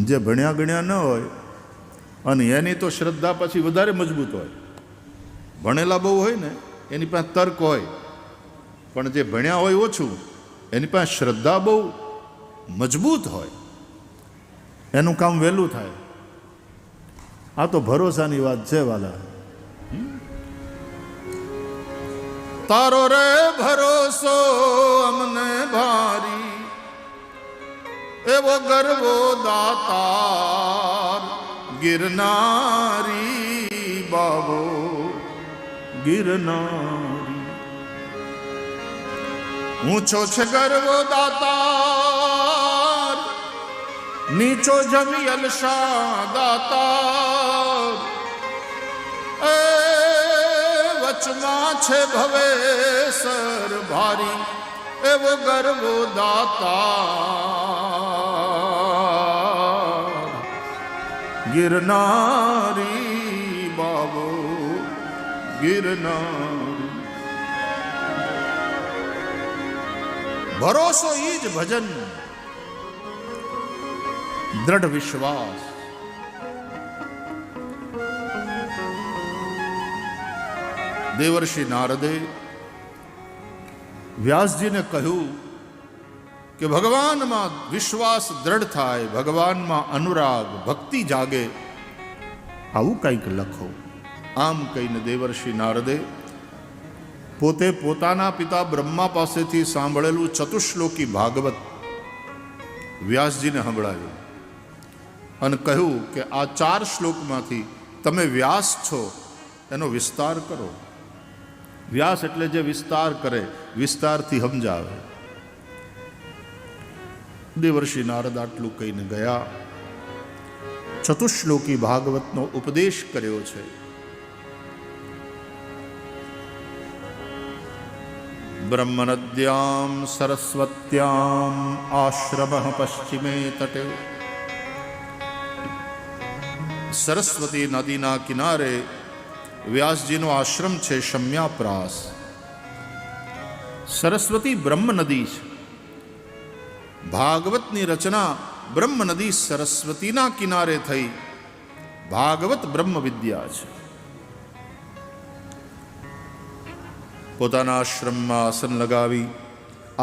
જે ભણ્યા ગણ્યા ન હોય અને એની તો શ્રદ્ધા પછી વધારે મજબૂત હોય. ભણેલા બહુ હોય ને એની પાસે તર્ક હોય, પણ જે ભણ્યા હોય ઓછું એની પાસે શ્રદ્ધા બહુ મજબૂત હોય, એનું કામ વહેલું થાય. આ તો ભરોસાની વાત છે વાલા. તારો રે ભરોસો અમને ભારી, એવો ગર્વો દાતાર ગિરનારી બાબો ગિરનારી. ઊંચો છે ગર્વો દાતાર, નીચો જમી અલશા દાતાર. એ વચમાં છે ભવેસર ભારી, એવો ગર્વો દાતાર ગિરનારી બાબો ગિરનારી. ભરોસો ઈ જ ભજન, દ્રઢ વિશ્વાસ. દેવર્ષિ નારદે વ્યાસજીને કહ્યું કે ભગવાનમાં વિશ્વાસ દ્રઢ થાય, ભગવાનમાં અનુરાગ ભક્તિ જાગે, આવું કંઈક લખો. આમ કહીને દેવર્ષિ નારદે પોતે પોતાના પિતા બ્રહ્મા પાસેથી સાંભળેલું ચતુશ્લોકી ભાગવત વ્યાસજીને સંભળાવ્યું અને કહ્યું કે આ 4 શ્લોકમાંથી તમે વ્યાસ છો એનો વિસ્તાર કરો. વ્યાસ એટલે જે વિસ્તાર કરે, વિસ્તારથી સમજાવે. દેવર્ષિ નારદ આટલું કહીને ગયા. ચતુશ્લોકી ભાગવતનો ઉપદેશ કર્યો છે. બ્રહ્મનદ્યામ સરસ્વત્યામ આશ્રમઃ પશ્ચિમે તટે. સરસ્વતી નદીના કિનારે વ્યાસજીનો આશ્રમ છે શમ્યાપ્રાસ. સરસ્વતી બ્રહ્મ નદી છે. ભાગવતની રચના બ્રહ્મ નદી સરસ્વતીના કિનારે થઈ. ભાગવત બ્રહ્મ વિદ્યા છે. પોતાના આશ્રમમાં આસન લગાવી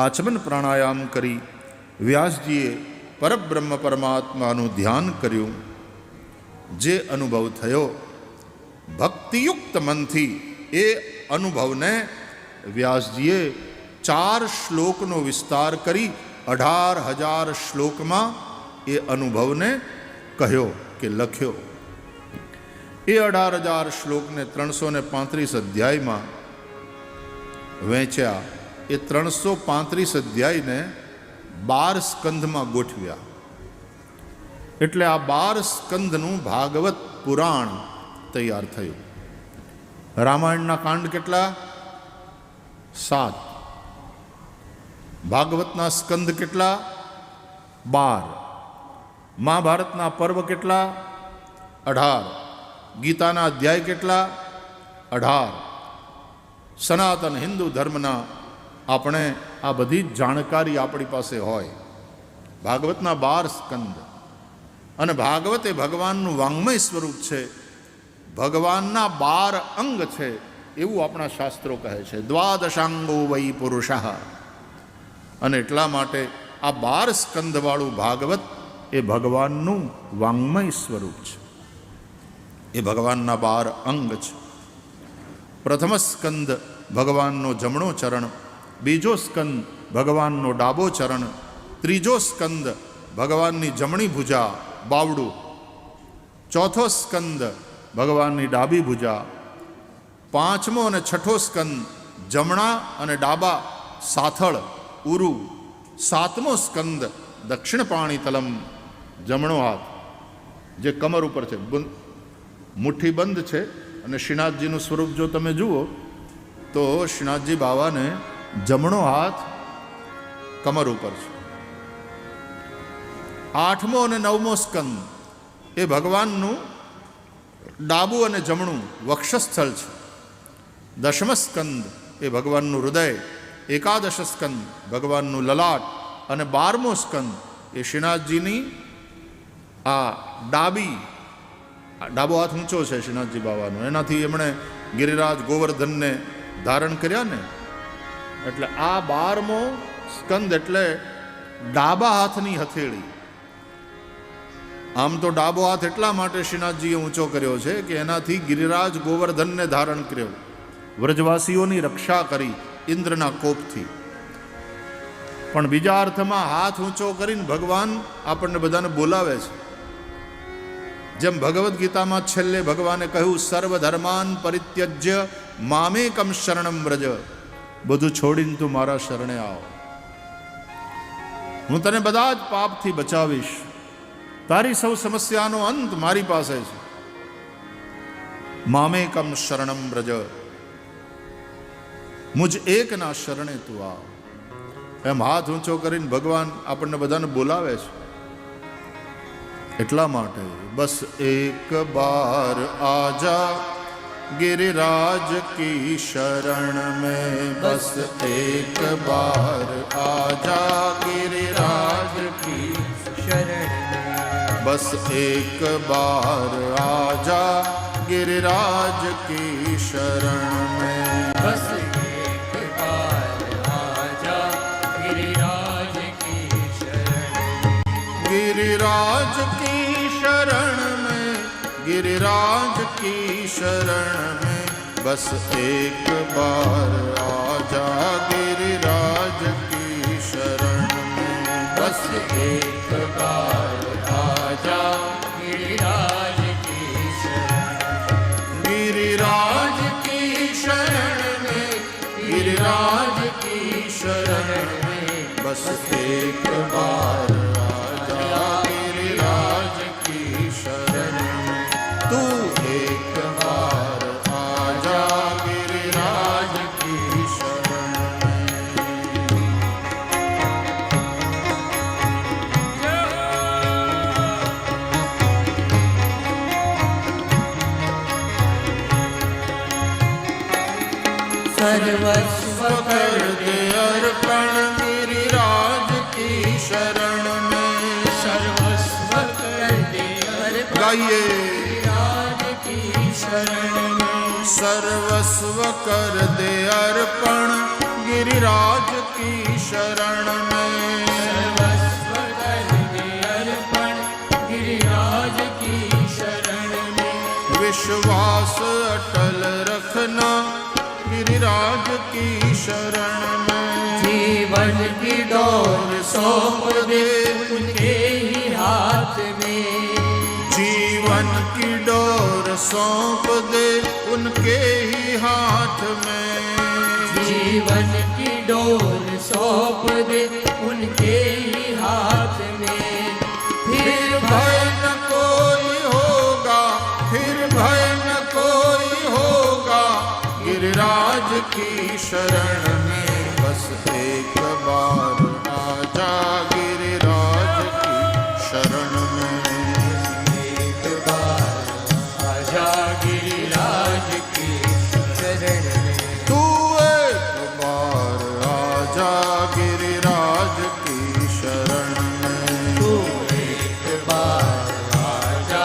આચમન પ્રાણાયામ કરી વ્યાસજીએ પરબ્રહ્મ પરમાત્માનું ધ્યાન કર્યું. જે અનુભવ થયો ભક્તિયુક્ત મનથી, એ અનુભવને વ્યાસજીએ 4 શ્લોકનો વિસ્તાર કરી 18,000 શ્લોકમાં એ અનુભવને કહ્યો કે લખ્યો. એ 18,000 શ્લોકને 335 અધ્યાયમાં વહેંચ્યા. એ 335 અધ્યાયને 12 સ્કંધમાં ગોઠવ્યા. એટલે આ 12 સ્કંધનું ભાગવત પુરાણ તૈયાર થયું. રામાયણના કાંડ કેટલા? 7. ભાગવતના સ્કંધ કેટલા? 12. મહાભારતના પર્વ કેટલા? 18. ગીતાના અધ્યાય કેટલા? 18. સનાતન હિન્દુ ધર્મના આપણે આ બધી જ જાણકારી આપણી પાસે હોય. ભાગવતના 12 સ્કંદ. અને ભાગવત એ ભગવાનનું વાંગ્મય સ્વરૂપ છે, ભગવાનના 12 અંગ છે એવું આપણા શાસ્ત્રો કહે છે. દ્વાદશાંગો વૈ પુરુષ. અને એટલા માટે આ 12 સ્કંદવાળું ભાગવત એ ભગવાનનું વાંગ્મય સ્વરૂપ છે. એ ભગવાનના 12 અંગ છે. પ્રથમ સ્કંદ ભગવાનનો જમણો ચરણ, બીજો સ્કંદ ભગવાનનો ડાબો ચરણ, ત્રીજો સ્કંદ ભગવાનની જમણી ભુજા બાવડું, ચોથો સ્કંદ ભગવાનની ડાબી ભુજા, પાંચમો અને છઠ્ઠો સ્કંદ જમણા અને ડાબા સાથળ ઉરુ, સાતમો સ્કંદ દક્ષિણ પાણીતલમ જમણો હાથ જે કમર ઉપર છે, મુઠ્ઠી બંધ છે. અને શ્રીનાથજીનું સ્વરૂપ જો તમે જુઓ તો શ્રીનાથજી બાવાને જમણો હાથ કમર ઉપર છે. આઠમો અને નવમો સ્કંદ એ ભગવાનનું ડાબું અને જમણું વક્ષસ્થળ છે. દશમ સ્કંદ એ ભગવાનનું હૃદય, એકાદશ સ્કંદ ભગવાનનું લલાટ અને 12મો સ્કંદ એ શ્રીનાથજીની આ ડાબો હાથ ઊંચો છે શ્રીનાથજી બાવાનો, એનાથી એમણે ગિરિરાજ ગોવર્ધનને ધારણ કર્યા ને, એટલે આ 12મો સ્કંદ એટલે ડાબા હાથની હથેળી. આમ તો ડાબો હાથ એટલા માટે શ્રીનાથજીએ ઊંચો કર્યો છે કે એનાથી ગિરિરાજ ગોવર્ધનને ધારણ કર્યો, વ્રજવાસીઓની રક્ષા કરી ઇન્દ્રના કોપથી. પણ બીજા અર્થમાં હાથ ઊંચો કરીને ભગવાન આપણને બધાને બોલાવે છે. જેમ ભગવદ્ ગીતામાં છેલ્લે ભગવાને કહ્યું, સર્વ ધર્માન પરિત્યજ્ય મામેકમ શરણમ વ્રજ, બધું છોડીને તું મારા શરણે આવ, હું તને બધા જ પાપથી બચાવીશ, તારી સૌ સમસ્યાનો અંત મારી પાસે છે. મામેકમ શરણમ વ્રજ, મુજ એકના શરણે તું આવ. એમ હાથ ઊંચો કરીને ભગવાન આપણને બધાને બોલાવે છે. એટલા માટે બસ એક બાર આજા गिरिराज की शरण में, बस एक बार आजा गिरिराज की शरण में, बस एक बार आजा गिरिराज की शरण में, बस एक बार आजा गिरिराज की शरण में, गिरिराज की शरण में, गिरिराज की शरण में, बस एक बार आजा गिरिराज की शरण में, बस एक बार आजा गिरिराज की शरण, गिरिराज की शरण में, गिरिराज की शरण में, बस एक बार आजा गिरिराज की शरण में, तू एक बार आजा गिरिराज की शरण में। सर्वस्व कर दे अर्पण गिरिराज की शरण में, सर्वस्व कर दे अर्पण, गाइए शरण में, सर्वस्व कर दे अर्पण गिरिराज की शरण में, सर्वस्व कर दे अर्पण गिरिराज की शरण में, विश्वास अटल रखना गिरिराज की शरण में, जीवन की डोर सौंप दे उनके ही हाथ में, जीवन की डोर सौंप दे उनके ही हाथ में, जीवन की डोर सौंप दे उनके ही हाथ में, फिर भय न कोई होगा, फिर भय न कोई होगा गिरिराज की शरण में, बस एक बार आजा गिरिराज की शरण में, गिरिराज की शरण में, तू एक बार आजा गिरिराज की शरण में, तू एक बार आजा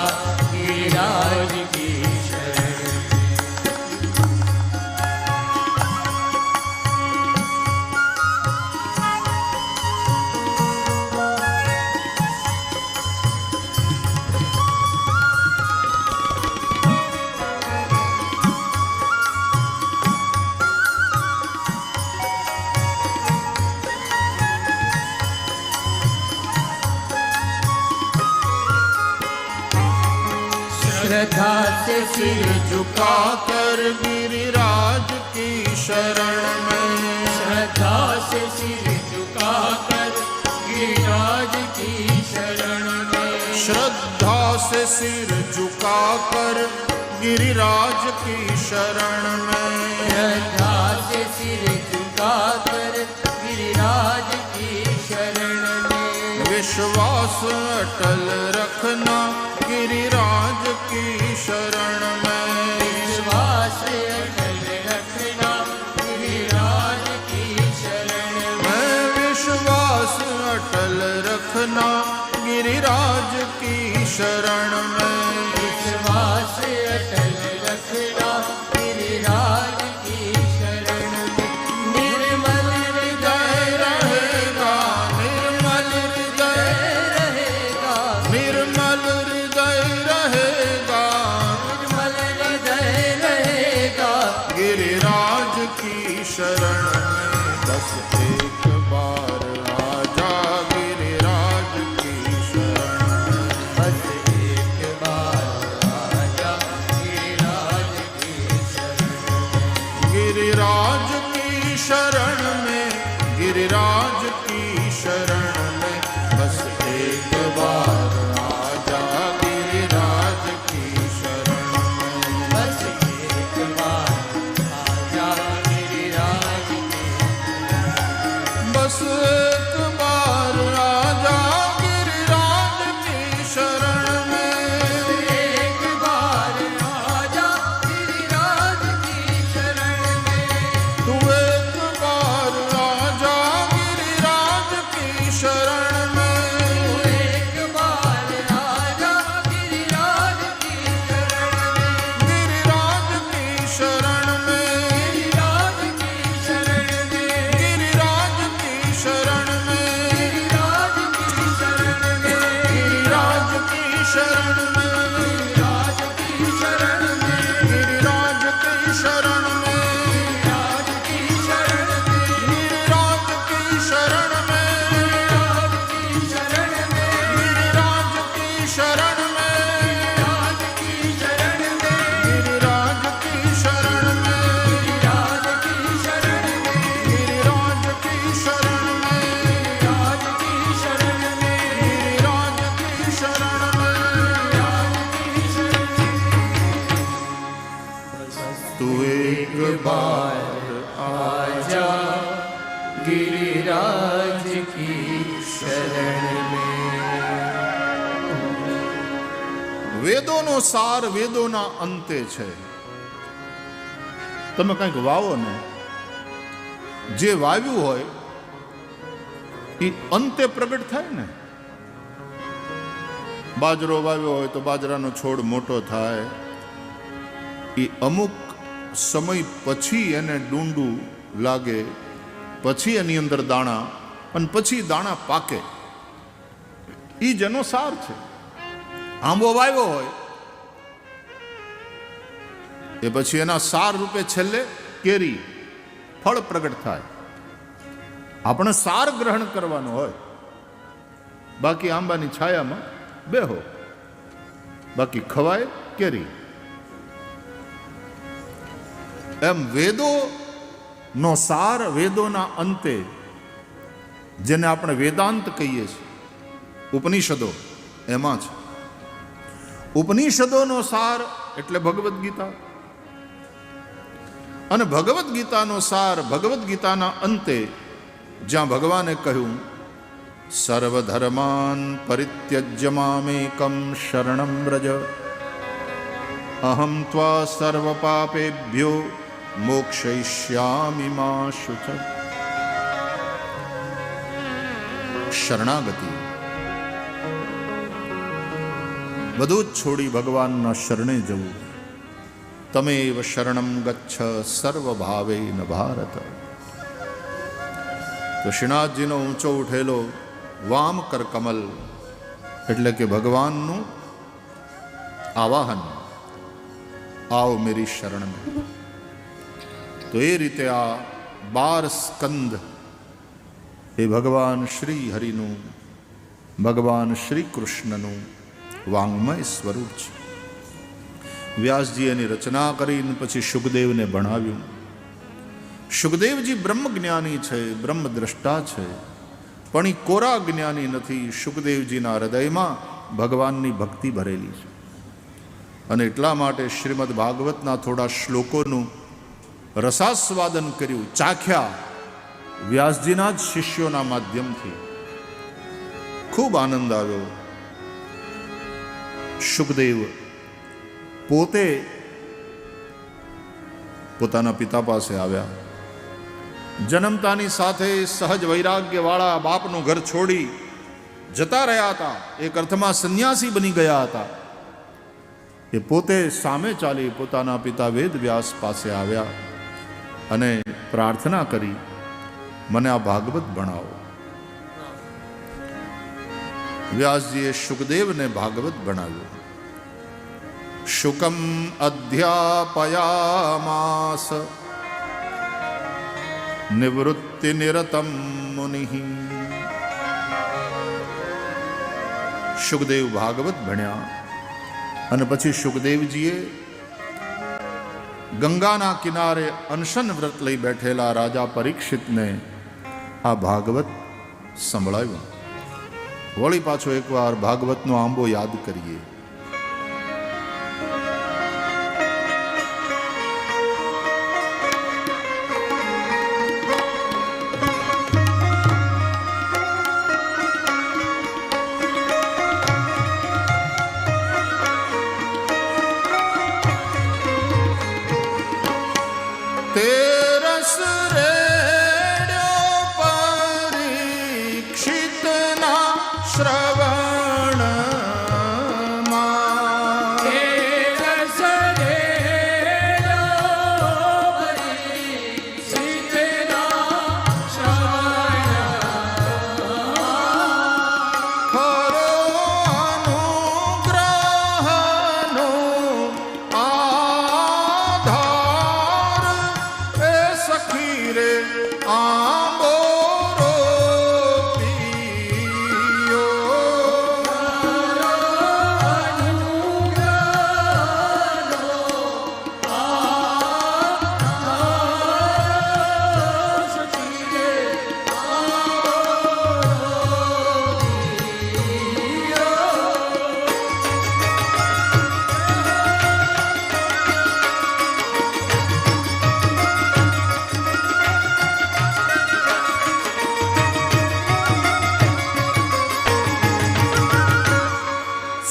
गिरिराज की शरण में। श्रद्धा से सिर झुकाकर गिरिराज की शरण में, श्रद्धा से सिर झुकाकर गिरिराज की शरण में, श्रद्धा से सिर झुकाकर गिरिराज की शरण में, श्रद्धा से सिर झुकाकर गिरिराज की शरण में, विश्वास अटल रखना गिरिराज की शरण में, विश्वास अटल रखना गिरिराज की शरण में, विश्वास अटल रखना गिरिराज की शरण में विश्वास अटल रखना गिरिराज की शरण में। निर्मल हृदय रहेगा, निर्मल हृदय रहेगा, निर्मल हृदय रहेगा, निर्मल हृदय रहेगा। गिरिराज की शरण में बस एक बार आजा, गिरिराज की शरण में बस एक बार आजा गिरिराज की शरण में। गिरिराज की शरण में, गिरिराज की शरण में बस एक बार आजा, गिरिराज की शरण में बस एक बार आजा गिरिराज की। बस एक बार आजा गिरिराज की शरण में एक बार आजा गिरिराज की शरण में। तू एक बार आजा गिरिराज की शरण में एक बार आजा गिरिराज की शरण में। गिरिराज की शरण में गिरिराज की शरण में। गिरिराज की शरण में गिरिराज की शरण में। गिरिराज की शरण में गिरिराज की शरण में। गिरिराज की शरण में गिरिराज की शरण में। गिरिराज की शरण में गिरिराज की शरण में। गिरिराज की शरण में गिरिराज की शरण में। गिरिराज की शरण में गिरिराज की शरण में। गिरिराज की शरण में गिरिराज की शरण में। गिरिराज की शरण में तू एक बार आजा गिरिराज की शरण में। વેદોનો સાર વેદોના અંતે છે. તમે કંઈક વાવો ને, જે વાવ્યું હોય એ અંતે પ્રગટ થાય ને. બાજરો વાવ્યો હોય તો બાજરાનો છોડ મોટો થાય, એ અમુક સમય પછી એને ડુંડું લાગે, પછી એની અંદર દાણા, અને પછી દાણા પાકે. એ જ એનો સાર છે. આંબો વાવ્યો હોય એ પછી એના સાર રૂપે છેલ્લે કેરી ફળ પ્રગટ થાય. આપણે સાર ગ્રહણ કરવાનો હોય, બાકી આંબાની છાયામાં બેહો, બાકી ખવાય કેરી. એમ વેદોનો સાર વેદોના અંતે, જેને આપણે વેદાંત કહીએ છીએ, ઉપનિષદો એમાં છે. ઉપનિષદોનો સાર એટલે ભગવદ્ ગીતા, અને ભગવદ્ ગીતાનો સાર ભગવદ્ ગીતાના અંતે, જ્યાં ભગવાને કહ્યું સર્વધર્માન પરિત્યજ્ય મામેકમ શરણમ વ્રજ અહમ ત્વા સર્વ પાપેભ્યો મોક્ષયિષ્યામિ મા શુચ. શરણાગતિ, બધું જ છોડી ભગવાનના શરણે જવું. તમેવ શરણમ ગચ્છ સર્વભાવેન ભારત. તો શ્રીનાથજીનો ઊંચો ઉઠેલો વામ કર કમલ એટલે કે ભગવાનનું આવાહન, આવ મેરી શરણ મેં. તો એ રીતે આ 12 સ્કંદ એ ભગવાન શ્રી હરિનું, ભગવાન શ્રી કૃષ્ણનું વાંગ્મય સ્વરૂપ છે. વ્યાસજી એની રચના કરીને પછી શુકદેવને ભણાવ્યું. શુકદેવજી બ્રહ્મજ્ઞાની છે, બ્રહ્મદ્રષ્ટા છે, પણ એ કોરા જ્ઞાની નથી. શુકદેવજીના હૃદયમાં ભગવાનની ભક્તિ ભરેલી છે. અને એટલા માટે શ્રીમદ ભાગવતના થોડા શ્લોકોનું રસાસ્વાદન કર્યું, ચાખ્યા વ્યાસજીના જ શિષ્યોના માધ્યમથી. ખૂબ આનંદ આવ્યો. શુકદેવ પોતે પોતાના પિતા પાસે આવ્યા. જન્મતાની સાથે સહજ વૈરાગ્યવાળા બાપનું ઘર છોડી જતા રહ્યા હતા, એક અર્થમાં સંન્યાસી બની ગયા હતા. એ પોતે સામે ચાલી પોતાના પિતા વેદ વ્યાસ પાસે આવ્યા અને પ્રાર્થના કરી, મને આ ભાગવત ભણાવો. વ્યાસજીએ શુકદેવને ભાગવત ભણાવ્યું. શુકમ અધ્યાપયામાસ નિવૃત્તિ નિરતમ મુનિ. શુકદેવ ભાગવત ભણ્યા અને પછી શુકદેવજીએ ગંગાના કિનારે અનશન વ્રત લઈ બેઠેલા રાજા પરીક્ષિતને આ ભાગવત સંભળાવ્યું. વળી પાછો એકવાર ભાગવતનો આંબો યાદ કરીએ. તેરસ રેડ્યો પરીક્ષિતના શ્રવણમાં. તેરસ રેડ્યો પરીક્ષિતના શ્રવણમાં. ખરો અનુગ્રહનો આધાર એ સખી રે આંબોરો પીયો.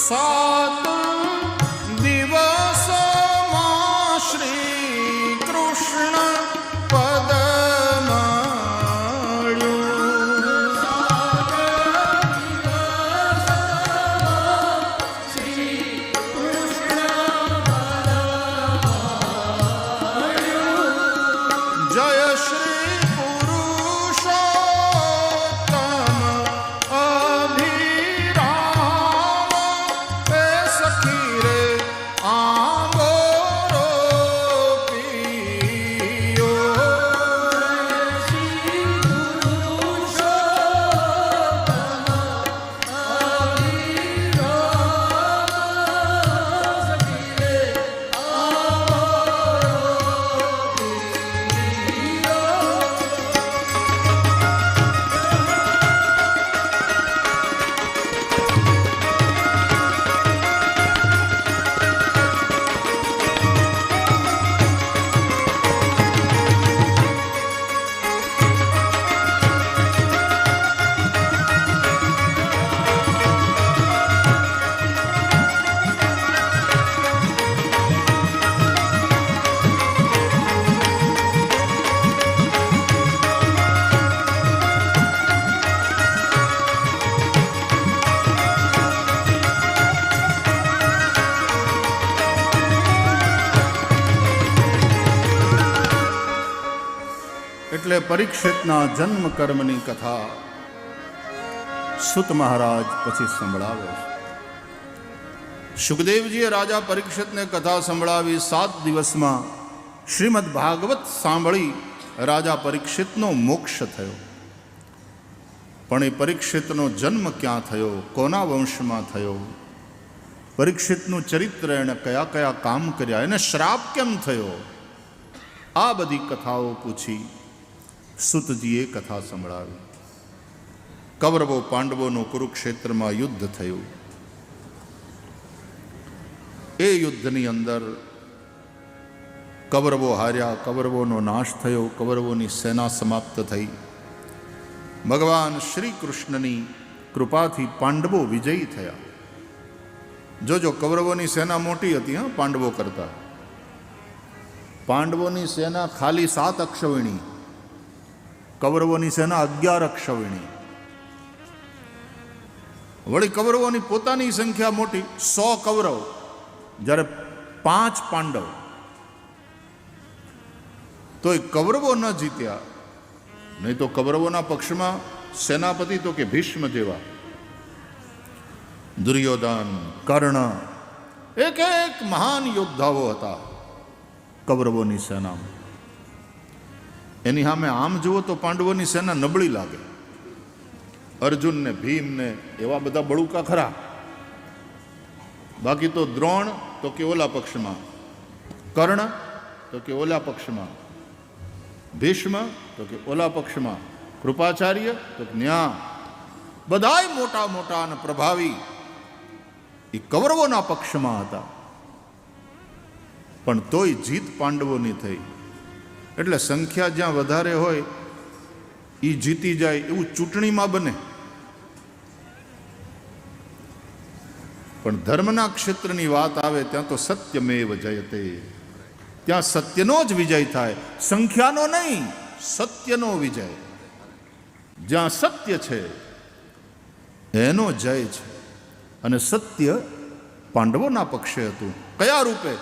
સાત દિવસમાં શ્રી કૃષ્ણ પદ મળ્યું. જય શ્રી પુરુષોત્તમ અભિરામ એ સખી રે આંબોરો પીયો. એટલે પરીક્ષિતના જન્મ કર્મની કથા સુત મહારાજ પછી સંભળાવે છે. શુકદેવજીએ રાજા પરીક્ષિતને કથા સંભળાવી. 7 દિવસમાં શ્રીમદ ભાગવત સાંભળી રાજા પરીક્ષિતનો મોક્ષ થયો. પણ એ પરીક્ષિતનો જન્મ ક્યાં થયો, કોના વંશમાં થયો, પરીક્ષિતનું ચરિત્ર એણે કયા કયા કામ કર્યા, એને શ્રાપ કેમ થયો, આ બધી કથાઓ પૂછી સુતજીએ કથા સંભળાવી. કૌરવો પાંડવોનું કુરુક્ષેત્રમાં યુદ્ધ થયું. એ યુદ્ધની અંદર કૌરવો હાર્યા, કૌરવોનો નાશ થયો, કૌરવોની સેના સમાપ્ત થઈ. ભગવાન શ્રી કૃષ્ણની કૃપાથી પાંડવો વિજયી થયા. જોજો, કૌરવોની સેના મોટી હતી, હા, પાંડવો કરતા. પાંડવોની સેના ખાલી 7 અક્ષવિણી, કૌરવોની સેના 11 અક્ષવિણી. વળી કૌરવોની પોતાની સંખ્યા મોટી, 100 કૌરવ, જ્યારે 5 પાંડવ. તોય કૌરવો ન જીત્યા. નહીં તો કૌરવોના પક્ષમાં સેનાપતિ તો કે ભીષ્મ જેવા, દુર્યોધન, કર્ણ, એક એક મહાન યોદ્ધાઓ હતા કૌરવોની સેનામાં. એની સામે આમ જુઓ તો પાંડવોની સેના નબળી લાગે. અર્જુન ને ભીમ ને એવા બધા બળુકા ખરા, બાકી તો દ્રોણ તો કે ઓલા પક્ષમાં, કર્ણ તો કે ઓલા પક્ષમાં, ભીષ્મ તો કે ઓલા પક્ષમાં, કૃપાચાર્ય તો કે ન્યા. બધાય મોટા મોટા અને પ્રભાવી એ કૌરવોના પક્ષમાં હતા. પણ તોય જીત પાંડવોની થઈ. એટલે સંખ્યા જ્યાં વધારે હોય એ જીતી જાય એવું ચૂંટણીમાં બને. પણ ધર્મના ક્ષેત્રની વાત આવે ત્યાં તો સત્યમેવ જયતે, ત્યાં સત્યનો જ વિજય થાય, સંખ્યાનો નહીં, સત્યનો વિજય. જ્યાં સત્ય છે એનો જય છે. અને સત્ય પાંડવોના પક્ષે હતું. કયા રૂપે?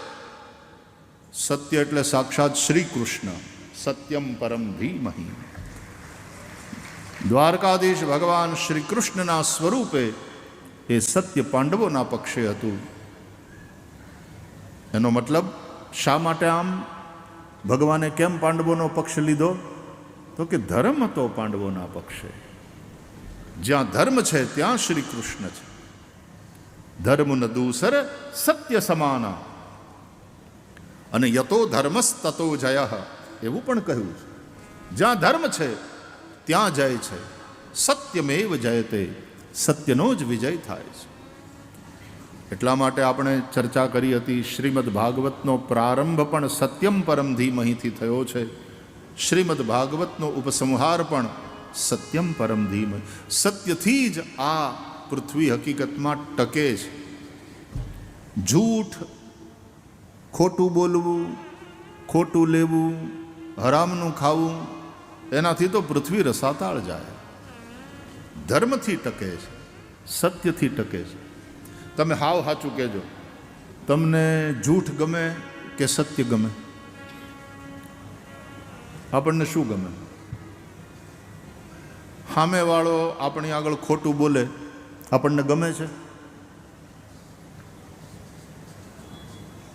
સત્ય એટલે સાક્ષાત શ્રી કૃષ્ણ, સત્યમ પરમ ધીમહિ. દ્વારકાધીશ ભગવાન શ્રી કૃષ્ણના સ્વરૂપે એ સત્ય પાંડવોના પક્ષે હતું. એનો મતલબ શા માટે આમ ભગવાને કેમ પાંડવોનો પક્ષ લીધો? તો કે ધર્મ હતો પાંડવોના પક્ષે. જ્યાં ધર્મ છે ત્યાં શ્રી કૃષ્ણ છે. ધર્મ ન દૂસર સત્ય સમાના, અને યતો ધર્મસ્તતો જય, એવું પણ કહ્યું છે. જ્યાં ધર્મ છે ત્યાં જય છે. સત્યમેવ જયતે, સત્યનો જ વિજય થાય છે. એટલા માટે આપણે ચર્ચા કરી હતી, શ્રીમદ ભાગવતનો પ્રારંભ પણ સત્યમ પરમ ધીમહિથી થયો છે. શ્રીમદ ભાગવતનો ઉપસંહાર પણ સત્યમ પરમ ધીમહિ. સત્યથી જ આ પૃથ્વી હકીકતમાં ટકે છે. જૂઠ, ખોટું બોલવું, ખોટું લેવું, હરામનું ખાવું, એનાથી તો પૃથ્વી રસાતાળ જાય. ધર્મથી ટકે છે, સત્યથી ટકે છે. તમે હાવ સાચું કહેજો, તમને જૂઠ ગમે કે સત્ય ગમે? આપણને શું ગમે? સામેવાળો આપણી આગળ ખોટું બોલે આપણને ગમે છે?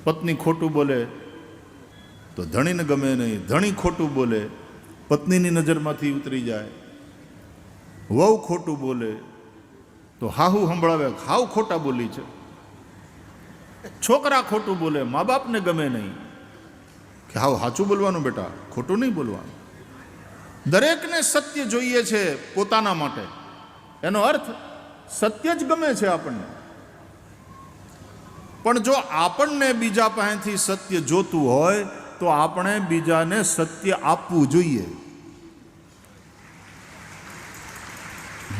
પત્ની ખોટું બોલે તો ધણીને ગમે નહીં, ધણી ખોટું બોલે પત્નીની નજરમાંથી ઉતરી જાય, વહુ ખોટું બોલે તો હાહુ સંભળાવે હાવ ખોટા બોલી છે, છોકરા ખોટું બોલે મા બાપને ગમે નહીં કે હાવ સાચું બોલવાનું બેટા, ખોટું નહીં બોલવાનું. દરેકને સત્ય જોઈએ છે પોતાના માટે. એનો અર્થ સત્ય જ ગમે છે આપણને. પણ જો આપણને બીજા પાસેથી સત્ય જોતું હોય તો આપણે બીજાને સત્ય આપવું જોઈએ.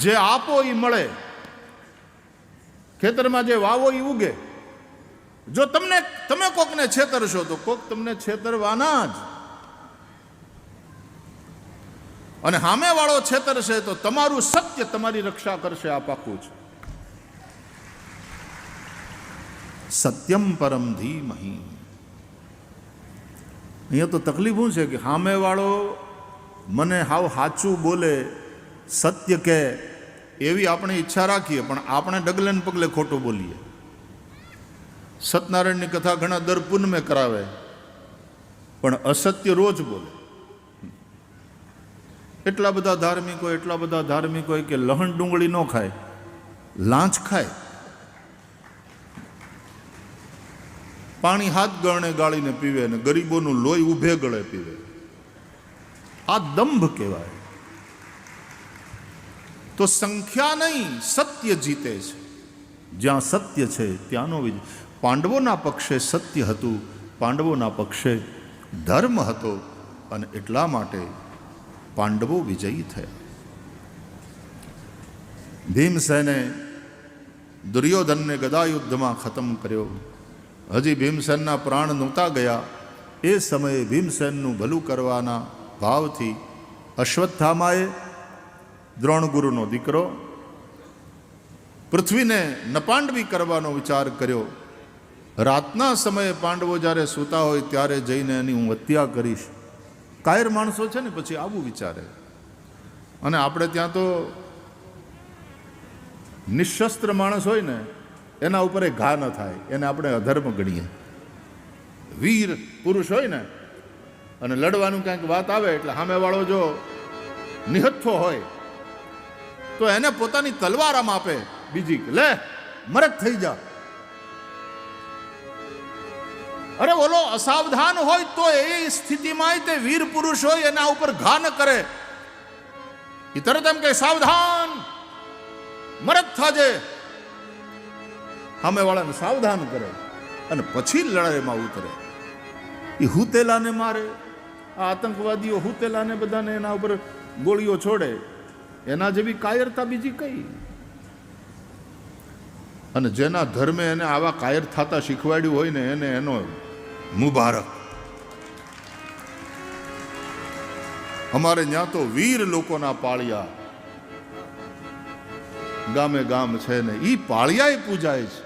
જે આપો એ મળે. ખેતરમાં જે વાવો એ ઉગે. જો તમે કોકને છેતરશો તો કોક તમને છેતરવાના જ. અને સામેવાળો છેતરશે તો તમારું સત્ય તમારી રક્ષા કરશે, આ પાકું છે. સત્યમ પરમ ધીમહિ. અહીંયા તો તકલીફ શું છે કે સામેવાળો મને હાવ સાચું બોલે, સત્ય કહે એવી આપણે ઈચ્છા રાખીએ, પણ આપણે ડગલે ને પગલે ખોટું બોલીએ. સત્યનારાયણની કથા ઘણા દર પૂનમે કરાવે, પણ અસત્ય રોજ બોલે. એટલા બધા ધાર્મિક હોય કે લહણ ડુંગળી ન ખાય, લાંચ ખાય, પાણી હાથ ગળને ગાળીને પીવે ને ગરીબોનું લોહી ઊભે ગળે પીવે. આ દંભ કહેવાય. તો સંખ્યા નહીં, સત્ય જીતે છે. જ્યાં સત્ય છે ત્યાંનો વિજય. પાંડવોના પક્ષે સત્ય હતું, પાંડવોના પક્ષે ધર્મ હતો, અને એટલા માટે પાંડવો વિજયી થયા. ભીમસેને દુર્યોધનને ગદાયુદ્ધમાં ખતમ કર્યો. હજી ભીમસેનના પ્રાણ નહોતા ગયા એ સમયે ભીમસેનનું ભલું કરવાના ભાવથી અશ્વત્થામાએ, દ્રોણગુરુનો દીકરો, પૃથ્વીને નપાંડવી કરવાનો વિચાર કર્યો. રાતના સમયે પાંડવો જ્યારે સૂતા હોય ત્યારે જઈને એની હું હત્યા કરીશ. કાયર માણસો છે ને પછી આવું વિચારે. અને આપણે ત્યાં તો નિશસ્ત્ર માણસ હોય ને એના ઉપર એ ઘા ન થાય, એને આપણે અધર્મ ગણીએ. વીર પુરુષ હોય ને અને લડવાનું ક્યાંક વાત આવે એટલે સામેવાળો જો નિહત્થો હોય તો એને પોતાની તલવાર આમ આપે બીજી, લે મરદ થઈ જા. અરે ઓલો અસાવધાન હોય તો એ સ્થિતિમાં તે વીર પુરુષ હોય એના ઉપર ઘા ન કરે. એ તરત એમ કે સાવધાન, મરદ થાજે. સામેવાળાને સાવધાન કરે અને પછી લડાઈમાં ઉતરે. એ હુતેલાને મારે. આ આતંકવાદીઓ હુતેલાને બધાને એના ઉપર ગોળીઓ છોડે. એના જેવી કાયરતા બીજી કઈ? અને જેના ધર્મે એને આવા કાયર થતા શીખવાડ્યું હોય ને એને એનો મુબારક. અમારે ત્યાં તો વીર લોકોના પાળિયા ગામે ગામ છે ને ઈ પાળિયા પૂજાય છે.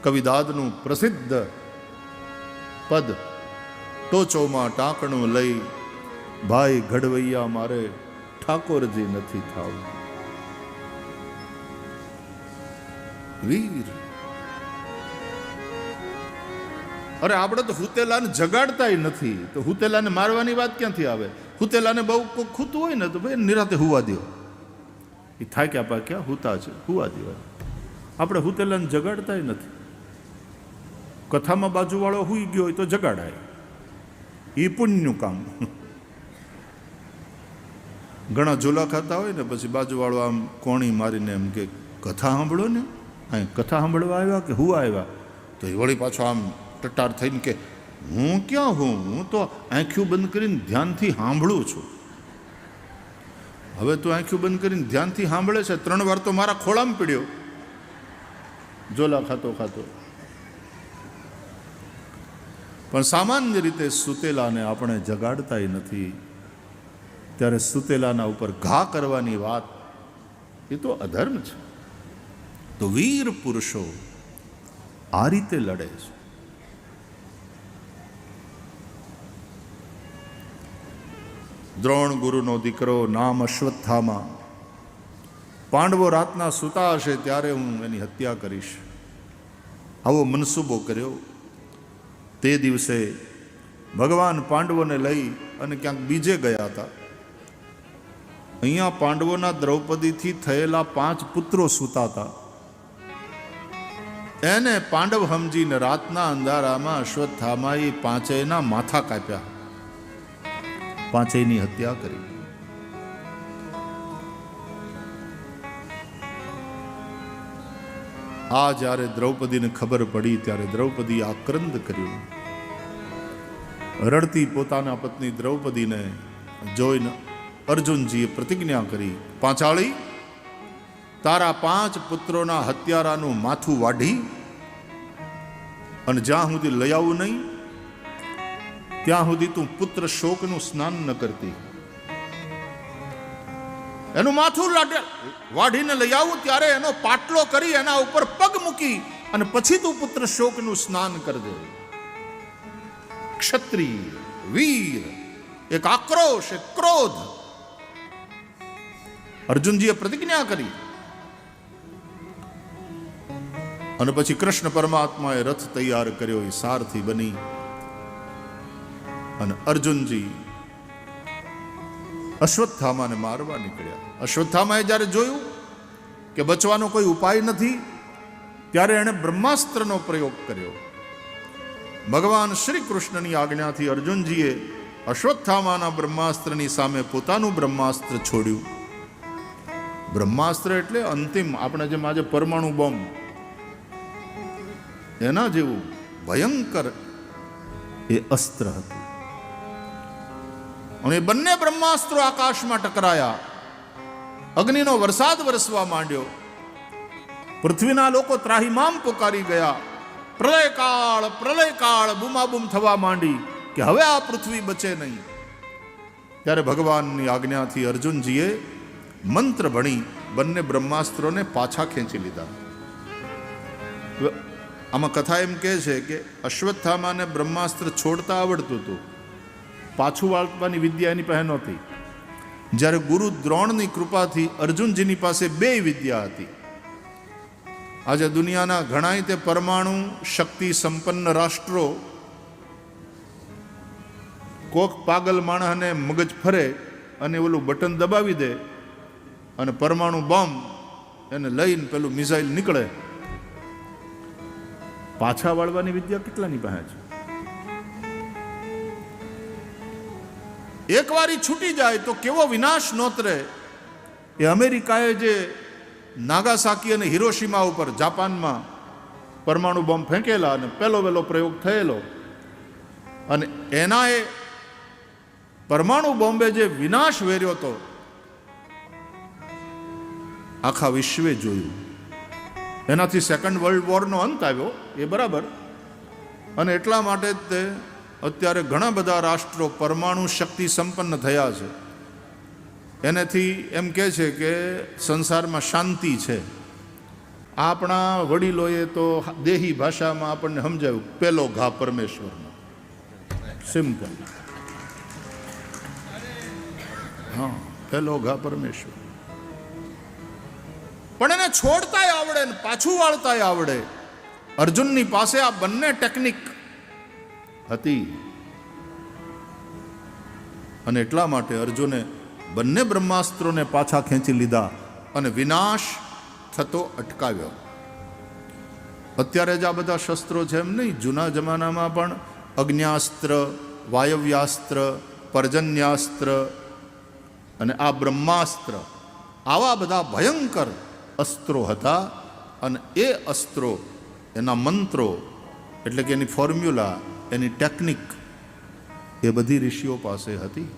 કવિદાદનું પ્રસિદ્ધ પદ, ટોચોમાં ટાંકણું લઈ ભાઈ ઘડવૈયા મારે ઠાકોરજી નથી થાવ. વીર. અરે આપણે તો હુતેલાને જગાડતા નથી, તો હુતેલાને મારવાની વાત ક્યાંથી આવે? હુતેલાને બહુ ખૂતું હોય ને તો ભાઈ નિરાતે હુવા દો. એ થાય ક્યાં પા ક્યાં હુતા છે, હુવા દેવા. આપણે હુતેલાને જગાડતા નથી. કથામાં બાજુવાળો હુઈ ગયો હોય તો જગાડાય, એ પુણ્યનું કામ. ઘણા ઝોલા ખાતા હોય ને પછી બાજુવાળો આમ કોણી મારીને એમ કે કથા સાંભળો ને, અહીં કથા સાંભળવા આવ્યા કે હુવા આવ્યા? તો એ વળી પાછો આમ ટટાર થઈને કે હું ક્યાં હું તો આંખ્યું બંધ કરીને ધ્યાનથી સાંભળું છું. હવે તું આંખ્યું બંધ કરીને ધ્યાનથી સાંભળે છે, 3 વાર તો મારા ખોળામાં પીડ્યો ઝોલા ખાતો ખાતો. પણ સામાન્ય રીતે સુતેલાને આપણે જગાડતા નથી. ત્યારે સુતેલાના ઉપર ઘા કરવાની વાત એ તો અધર્મ છે. તો વીર પુરુષો આ રીતે લડે છે. દ્રોણ ગુરુનો દીકરો, નામ અશ્વત્થામા. પાંડવો રાતના સૂતા હશે ત્યારે હું એની હત્યા કરીશ, આવો મનસૂબો કર્યો. તે દિવસે ભગવાન પાંડવોને લઈ અને ક્યાંક બીજે ગયા હતા. અહીંયા પાંડવોના દ્રૌપદીથી થયેલા 5 પુત્રો સૂતા હતા. એને પાંડવ સમજીને રાતના અંધારામાં અશ્વત્થામાએ 5 માથા કાપ્યા, 5ની હત્યા કરી. આ જ્યારે દ્રૌપદીને ખબર પડી ત્યારે દ્રૌપદી આક્રંદ કર્યું. રડતી પોતાના પત્ની દ્રૌપદીને જોઈને અર્જુનજીએ પ્રતિજ્ઞા કરી, પાંચાળી, તારા 5 પુત્રોના હત્યારાનું માથું વાઢી અને જ્યાં સુધી લઈ આવું નહીં ત્યાં સુધી તું પુત્ર શોકનું સ્નાન ન કરતી. એનું માથું વાઢીને લઈ આવું ત્યારે એનો પાટલો કરી એના ઉપર પગ મૂકી અને પછી તું પુત્ર શોકનું સ્નાન કરજે. ક્ષત્રિય, વીર, એક આક્રોશ, એક ક્રોધ. અર્જુનજીએ પ્રતિજ્ઞા કરી. અને પછી કૃષ્ણ પરમાત્માએ રથ તૈયાર કર્યો, એ સારથી બની અને અર્જુનજી અશ્વત્થામાને મારવા નીકળ્યા. અશ્વત્થામાએ જ્યારે જોયું કે બચવાનો કોઈ ઉપાય નથી ત્યારે એણે બ્રહ્માસ્ત્રનો પ્રયોગ કર્યો. ભગવાન શ્રી કૃષ્ણની આજ્ઞાથી અર્જુનજીએ અશ્વત્થામાના બ્રહ્માસ્ત્રની સામે પોતાનું બ્રહ્માસ્ત્ર છોડ્યું. બ્રહ્માસ્ત્ર એટલે અંતિમ, આપણે જેમ આજે પરમાણુ બોમ્બ, એના જેવું ભયંકર એ અસ્ત્ર હતું. અને બંને બ્રહ્માસ્ત્રો આકાશમાં ટકરાયા. અગ્નિનો વરસાદ વરસવા માંડ્યો. પૃથ્વીના લોકો ત્રાહિમામ પુકારી ગયા. પ્રલયકાળ, પ્રલયકાળ બૂમાબૂમ થવા માંડી કે હવે આ પૃથ્વી બચે નહીં. ત્યારે ભગવાનની આજ્ઞાથી અર્જુનજીએ મંત્ર ભણી બંને બ્રહ્માસ્ત્રોને પાછા ખેંચી લીધા. આમાં કથા એમ કહે છે કે અશ્વત્થામાને બ્રહ્માસ્ત્ર છોડતા આવડતું હતું, પાછું વાળવાની વિદ્યા એની પાસે નહોતી. જ્યારે ગુરુ દ્રોણની કૃપાથી અર્જુનજીની પાસે 2 વિદ્યા હતી. આજે દુનિયાના ઘણાય તે પરમાણુ શક્તિ સંપન્ન રાષ્ટ્રો કોક પાગલ માણસને મગજ ફરે અને ઓલું બટન દબાવી દે અને પરમાણુ બોમ્બ એને લઈને પેલું મિસાઇલ નીકળે. પાછા વાળવાની વિદ્યા કેટલાની પાસે છે? એક વારી છૂટી જાય તો કેવો વિનાશ નોતરે. એ અમેરિકાએ જે નાગાસાકી અને હિરોશીમા ઉપર જાપાનમાં પરમાણુ બોમ્બ ફેંકેલા અને પહેલો પ્રયોગ થયેલો, અને એના એ પરમાણુ બોમ્બે જે વિનાશ વેર્યો હતો આખા વિશ્વે જોયું. એનાથી સેકન્ડ વર્લ્ડ વોરનો અંત આવ્યો, એ બરાબર. અને એટલા માટે જ તે અત્યારે ઘણા બધા રાષ્ટ્રો પરમાણુ શક્તિ સંપન્ન થયા છે. એનાથી એમ કહે છે કે સંસારમાં શાંતિ છે. આપણા વડીલોએ તો દેહી ભાષામાં આપણને સમજાવ્યું, પેલો ઘા પરમેશ્વરનો. સિમ્પલ. હા, પેલો ઘા પરમેશ્વર. પણ એને છોડતાય આવડે ને પાછું વાળતાય આવડે. અર્જુનની પાસે આ બંને ટેકનિક હતી, અને એટલા માટે અર્જુને બંને બ્રહ્માસ્ત્રોને પાછા ખેંચી લીધા અને વિનાશ થતો અટકાવ્યો. અત્યારે જ આ બધા શસ્ત્રો છે એમ નહીં, જૂના જમાનામાં પણ અગ્ન્યાસ્ત્ર, વાયવ્યાસ્ત્ર, પર્જન્યાસ્ત્ર અને આ બ્રહ્માસ્ત્ર, આવા બધા ભયંકર અસ્ત્રો હતા. અને એ અસ્ત્રો, એના મંત્રો એટલે કે એની ફોર્મ્યુલા, એની ટેકનિક એ બધી ઋષિઓ પાસે હતી.